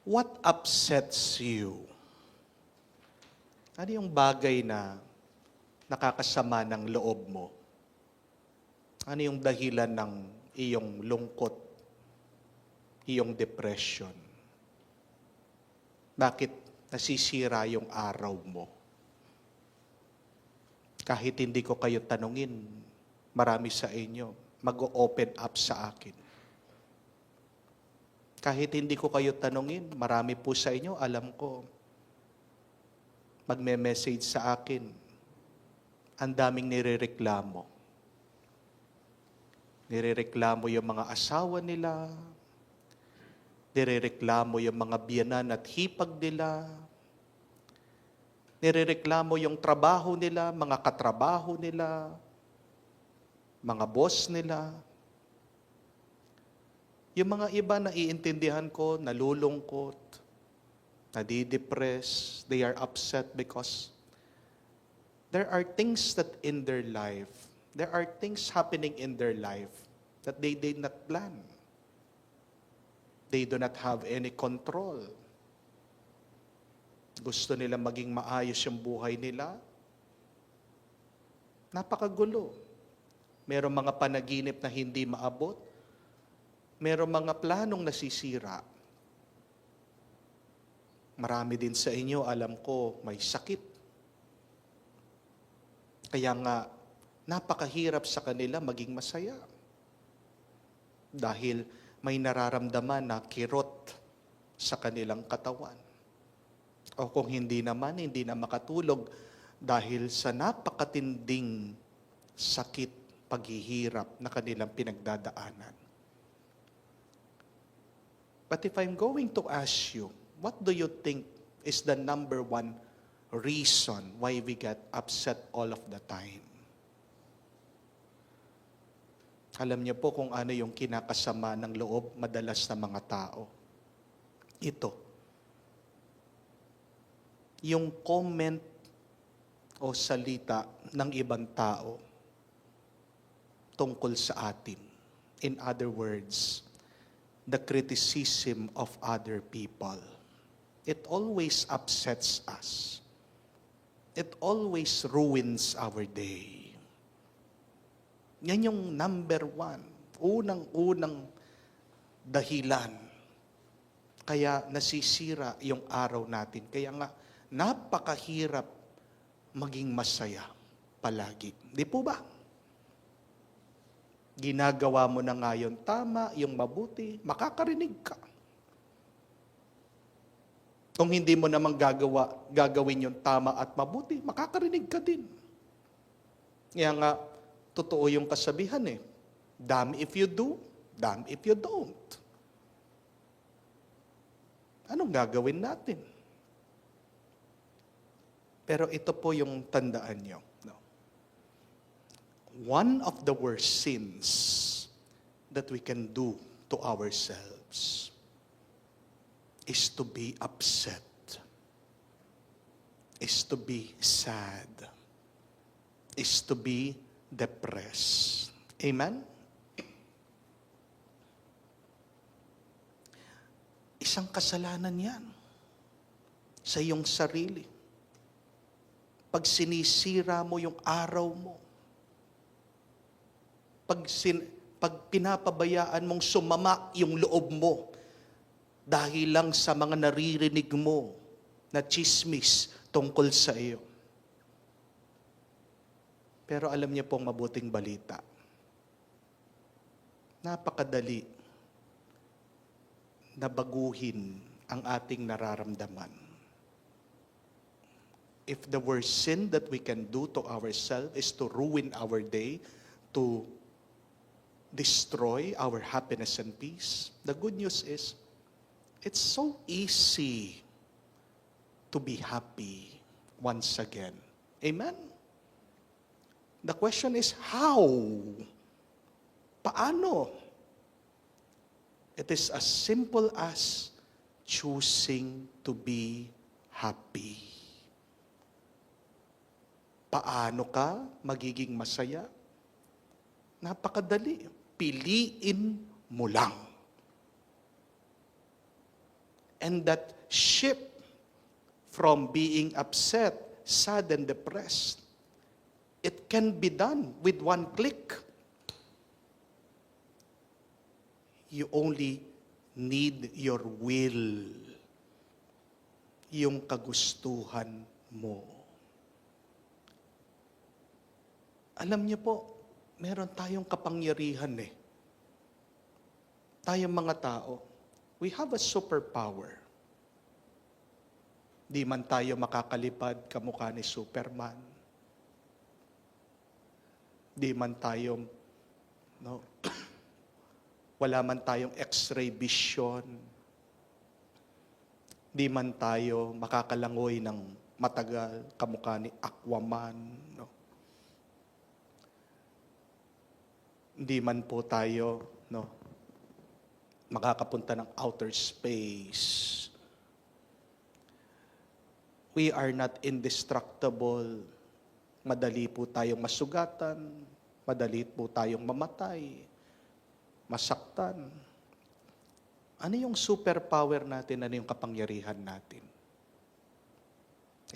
What upsets you? Ano yung bagay na nakakasama ng loob mo? Ano yung dahilan ng iyong lungkot, iyong depression? Bakit nasisira yung araw mo? Kahit hindi ko kayo tanungin, marami sa inyo mag-open up sa akin. Kahit hindi ko kayo tanungin, marami po sa inyo, alam ko, magme-message sa akin. Ang daming nirereklamo. Nirereklamo yung mga asawa nila, nirereklamo yung mga biyanan at hipag nila, nirereklamo yung trabaho nila, mga katrabaho nila, mga boss nila. Yung mga iba na iintindihan ko, nalulungkot, nadidepress, they are upset because there are things that in their life, there are things happening in their life that they did not plan. They do not have any control. Gusto nila maging maayos yung buhay nila. Napakagulo. Merong mga panaginip na hindi maabot. Merong mga planong nasisira. Marami din sa inyo, alam ko, may sakit. Kaya nga, napakahirap sa kanila maging masaya. Dahil may nararamdaman na kirot sa kanilang katawan. O kung hindi naman, hindi na makatulog dahil sa napakatinding sakit, paghihirap na kanilang pinagdadaanan. But if I'm going to ask you, what do you think is the number one reason why we get upset all of the time? Alam niyo po kung ano yung kinakasama ng loob madalas ng mga tao. Ito. Yung comment o salita ng ibang tao tungkol sa atin. In other words, the criticism of other people. It always upsets us. It always ruins our day. Yan yung number one, unang-unang dahilan. Kaya nasisira yung araw natin. Kaya nga, napakahirap maging masaya palagi. Di po ba? Ginagawa mo na nga yung tama, yung mabuti, makakarinig ka. Kung hindi mo naman gagawin yung tama at mabuti, makakarinig ka din. Kaya nga, totoo yung kasabihan damn if you do, damn if you don't. Anong gagawin natin? Pero ito po yung tandaan nyo. No? One of the worst sins that we can do to ourselves is to be upset, is to be sad, is to be depressed. Amen? Isang kasalanan yan sa iyong sarili. Pag sinisira mo yung araw mo, pag pinapabayaan mong sumama yung loob mo dahil lang sa mga naririnig mo na chismis tungkol sa iyo. Pero alam niyo pong mabuting balita. Napakadali na baguhin ang ating nararamdaman. If the worst sin that we can do to ourselves is to ruin our day, to destroy our happiness and peace, the good news is, it's so easy to be happy once again. Amen? The question is, how? Paano? It is as simple as choosing to be happy. Paano ka magiging masaya? Napakadali. Piliin mo lang. And that shift from being upset, sad, and depressed, it can be done with one click. You only need your will, yung kagustuhan mo. Alam niyo po, meron tayong kapangyarihan eh. Tayong mga tao, we have a superpower. Di man tayo makakalipad kamukha ni Superman. Di man tayo, no, wala man tayong x-ray vision. Di man tayo makakalangoy ng matagal kamukha ni Aquaman. No? Hindi man po tayo makakapunta ng outer space. We are not indestructible. Madali po tayong masugatan. Madali po tayong mamatay. Masaktan. Ano yung superpower natin? Ano yung kapangyarihan natin?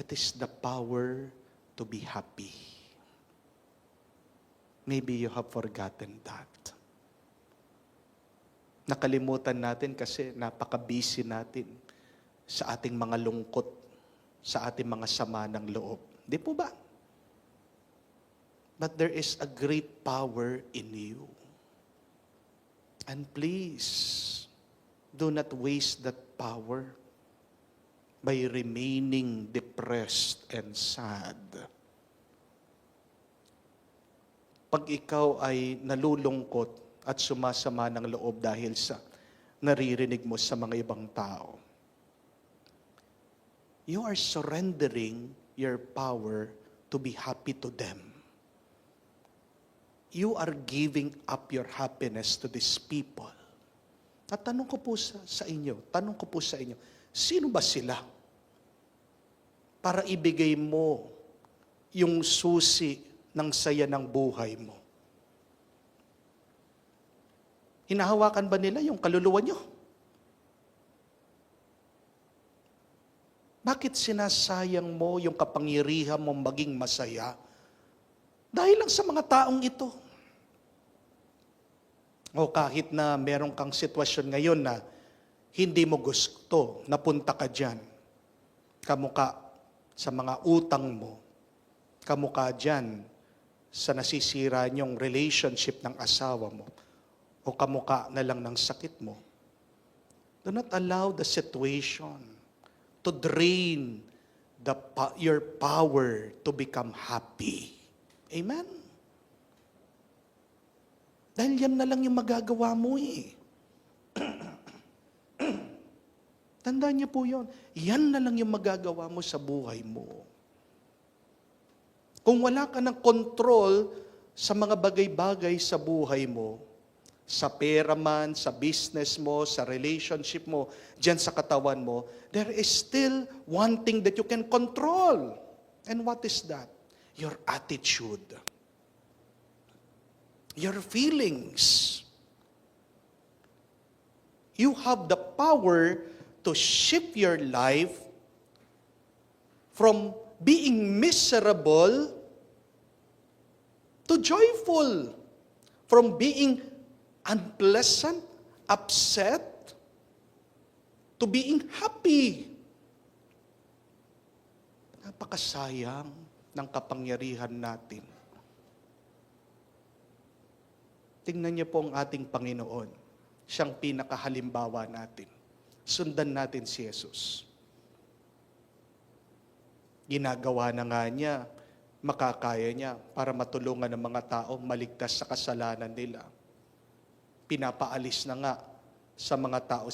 It is the power to be happy. Maybe you have forgotten that. Nakalimutan natin kasi napaka-busy natin sa ating mga lungkot, sa ating mga sama ng loob. Di po ba? But there is a great power in you. And please, do not waste that power by remaining depressed and sad. Pag ikaw ay nalulungkot at sumasama ng loob dahil sa naririnig mo sa mga ibang tao, you are surrendering your power to be happy to them. You are giving up your happiness to these people. At tanong ko po sa inyo, sino ba sila? Para ibigay mo yung susi ng saya ng buhay mo. Hinahawakan ba nila yung kaluluwa nyo? Bakit sinasayang mo yung kapangyarihan mong maging masaya? Dahil lang sa mga taong ito. O kahit na meron kang sitwasyon ngayon na hindi mo gusto, napunta ka dyan. Kamukha sa mga utang mo. Kamukha dyan sa nasisira niyong relationship ng asawa mo. O kamukha na lang ng sakit mo. Do not allow the situation to drain your power to become happy. Amen? Dahil yan na lang yung magagawa mo eh. Tandaan niyo po yun. Yan na lang yung magagawa mo sa buhay mo. Kung wala ka ng control sa mga bagay-bagay sa buhay mo, sa pera man, sa business mo, sa relationship mo, dyan sa katawan mo, there is still one thing that you can control. And what is that? Your attitude. Your feelings. You have the power to shift your life from being miserable to joyful. From being unpleasant, upset, to being happy. Napakasayang ng kapangyarihan natin. Tingnan niyo po ang ating Panginoon. Siyang pinakahalimbawa natin. Sundan natin si Jesus. Ginagawa na nga niya, makakaya niya para matulungan ng mga tao maligtas sa kasalanan nila. Pinapaalis na nga sa mga tao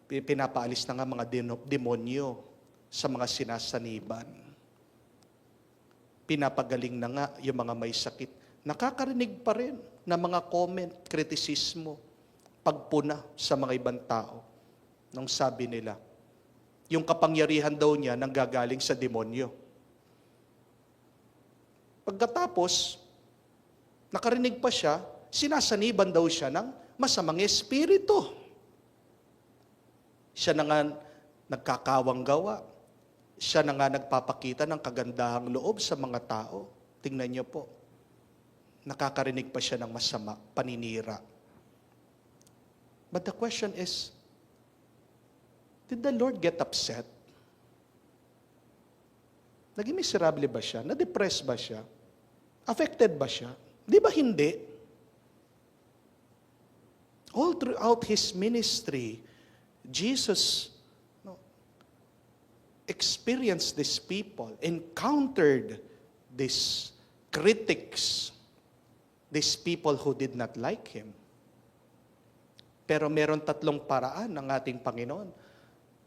pinapaalis na nga mga demonyo sa mga sinasaniban. Pinapagaling na nga yung mga may sakit. Nakakarinig pa rin ng mga comment, kritisismo, pagpuna sa mga ibang tao. Nung sabi nila, yung kapangyarihan daw niya nanggagaling sa demonyo. Pagkatapos, nakarinig pa siya, sinasaniban daw siya ng masamang espiritu. Siya na nga nagkakawang gawa. Siya na nga nagpapakita ng kagandahang loob sa mga tao. Tingnan niyo po, nakakarinig pa siya ng masama, paninira. But the question is, did the Lord get upset? Naging miserable ba siya? Na-depress ba siya? Affected ba siya? Di ba hindi? All throughout His ministry, Jesus experienced these people, encountered these critics, these people who did not like Him. Pero meron tatlong paraan ng ating Panginoon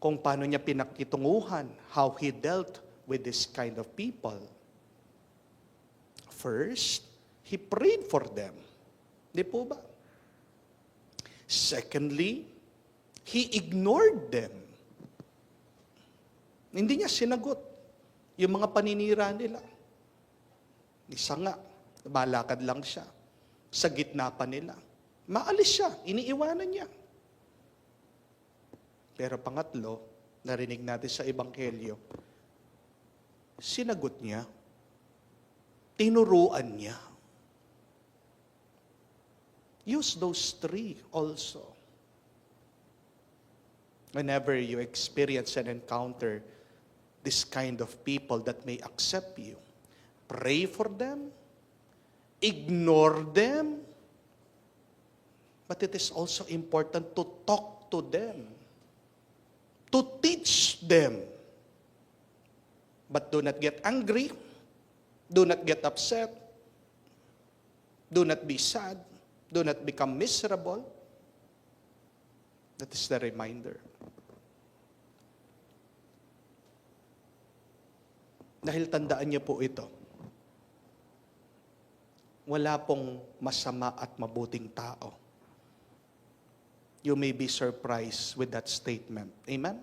kung paano niya pinakitunguhan, how He dealt with this kind of people. First, He prayed for them. Di po ba? Secondly, He ignored them. Hindi niya sinagot yung mga paninira nila. Isa nga, malakad lang siya. Sa gitna pa nila. Maalis siya, iniiwanan niya. Pero pangatlo, narinig natin sa Ebanghelyo, sinagot niya, tinuruan niya. Use those three also. Whenever you experience and encounter this kind of people that may accept you, pray for them, ignore them, but it is also important to talk to them, to teach them. But do not get angry, do not get upset, do not be sad, do not become miserable. That is the reminder. Dahil tandaan niyo po ito, wala pong masama at mabuting tao. You may be surprised with that statement. Amen?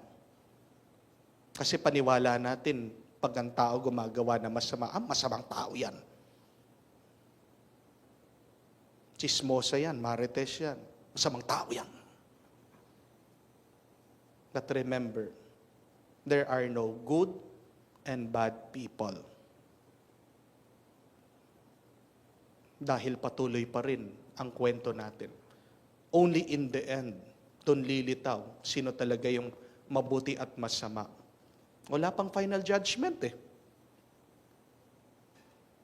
Kasi paniwala natin, pag ang tao gumagawa na masama, masamang tao yan. Chismosa yan, marites yan, masamang tao yan. But remember, there are no good and bad people. Dahil patuloy pa rin ang kwento natin. Only in the end, doon lilitaw sino talaga yung mabuti at masama. Wala pang final judgment eh.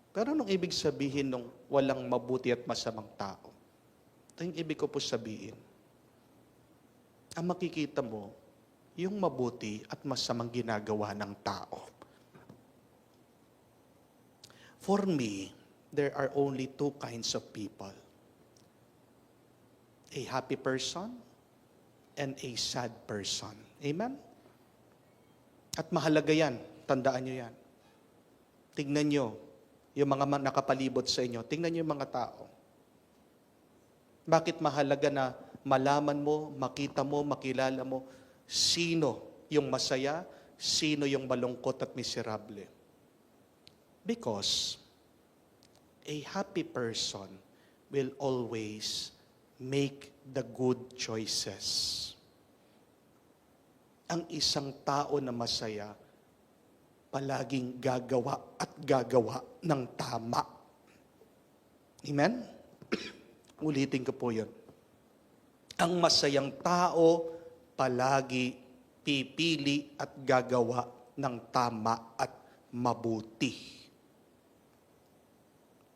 Pero anong ibig sabihin nung walang mabuti at masamang tao? Ito yung ibig ko po sabihin. Ang makikita mo, yung mabuti at masamang ginagawa ng tao. For me, there are only two kinds of people. A happy person and a sad person. Amen? At mahalaga yan. Tandaan nyo yan. Tingnan nyo yung mga nakapalibot sa inyo. Tingnan nyo yung mga tao. Bakit mahalaga na malaman mo, makita mo, makilala mo, sino yung masaya, sino yung malungkot at miserable? Because a happy person will always make the good choices. Ang isang tao na masaya, palaging gagawa at gagawa ng tama. Amen? Ulitin ko po yun. Ang masayang tao, palagi pipili at gagawa ng tama at mabuti.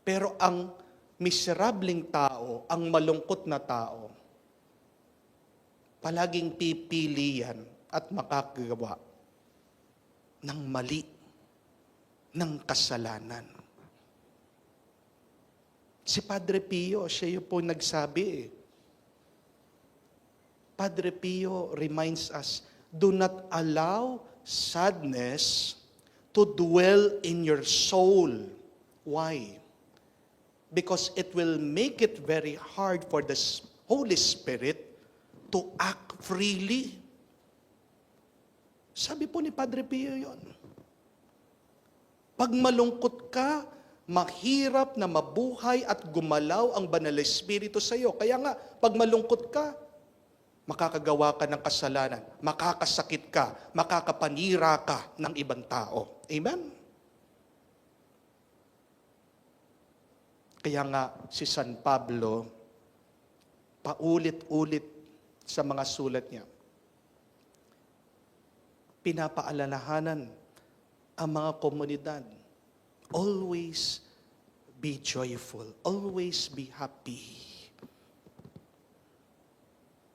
Pero ang miserableng tao, ang malungkot na tao, palaging pipili yan at makakagawa ng mali, ng kasalanan. Si Padre Pio, siya yung po nagsabi. Padre Pio reminds us, do not allow sadness to dwell in your soul. Why? Because it will make it very hard for the Holy Spirit to act freely. Sabi po ni Padre Pio yun. Pag malungkot ka, mahirap na mabuhay at gumalaw ang Banal na Espiritu sa iyo. Kaya nga, pag malungkot ka, makakagawa ka ng kasalanan, makakasakit ka, makakapanira ka ng ibang tao. Amen? Kaya nga si San Pablo, paulit-ulit sa mga sulat niya, pinapaalalahanan ang mga komunidad, always be joyful, always be happy.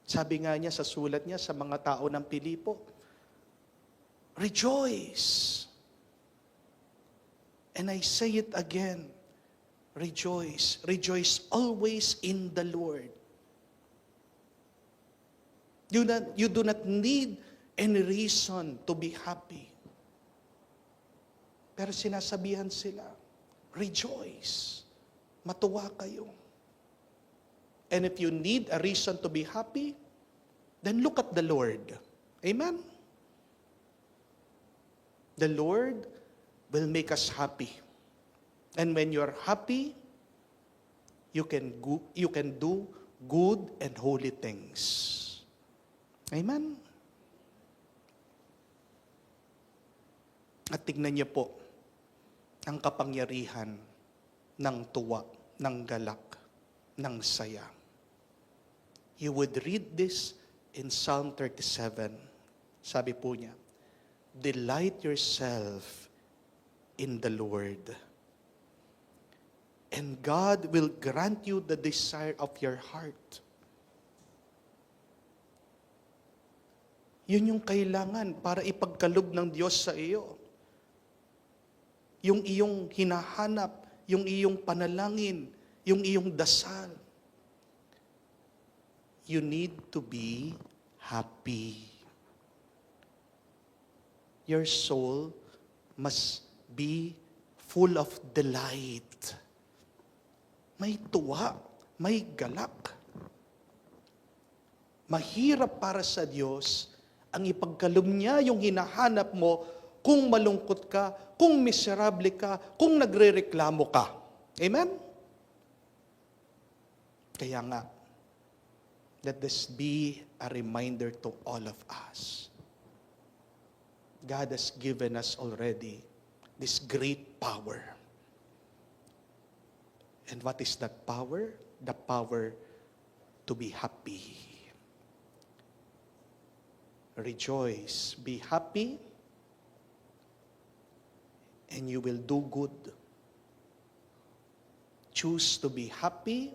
Sabi nga niya sa sulat niya sa mga tao ng Pilipo, rejoice. And I say it again, rejoice. Rejoice always in the Lord. You do not need any reason to be happy. Pero sinasabihan sila, rejoice. Matuwa kayo. And if you need a reason to be happy, then look at the Lord. Amen? The Lord will make us happy. And when you're happy, you can do good and holy things. Amen? At tignan niyo po ang kapangyarihan ng tuwa, ng galak, ng saya. You would read this in Psalm 37. Sabi po niya, delight yourself in the Lord, and God will grant you the desire of your heart. Yun yung kailangan para ipagkaloob ng Diyos sa iyo. Yung iyong hinahanap, yung iyong panalangin, yung iyong dasal. You need to be happy. Your soul must be full of delight. May tuwa, may galak. Mahirap para sa Diyos ang ipagkaloob niya yung hinahanap mo kung malungkot ka, kung miserable ka, kung nagrereklamo ka. Amen? Kaya nga, let this be a reminder to all of us. God has given us already this great power. And what is that power? The power to be happy. Rejoice, be happy, and you will do good. Choose to be happy,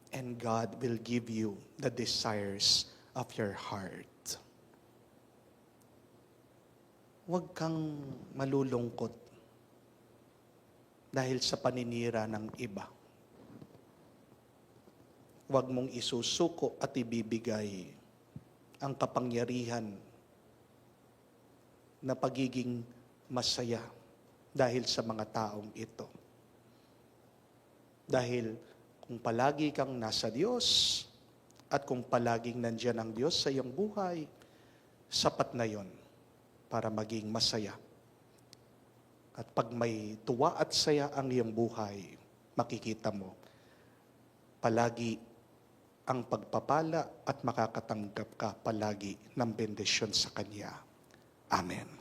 and God will give you the desires of your heart. Huwag kang malulungkot dahil sa paninira ng iba. Huwag mong isusuko at ibibigay ang kapangyarihan na pagiging masaya dahil sa mga taong ito. Dahil kung palagi kang nasa Diyos at kung palaging nandiyan ang Diyos sa iyong buhay, sapat na yon para maging masaya. At pag may tuwa at saya ang iyong buhay, makikita mo, palagi ang pagpapala at makakatanggap ka palagi ng bendisyon sa Kanya. Amen.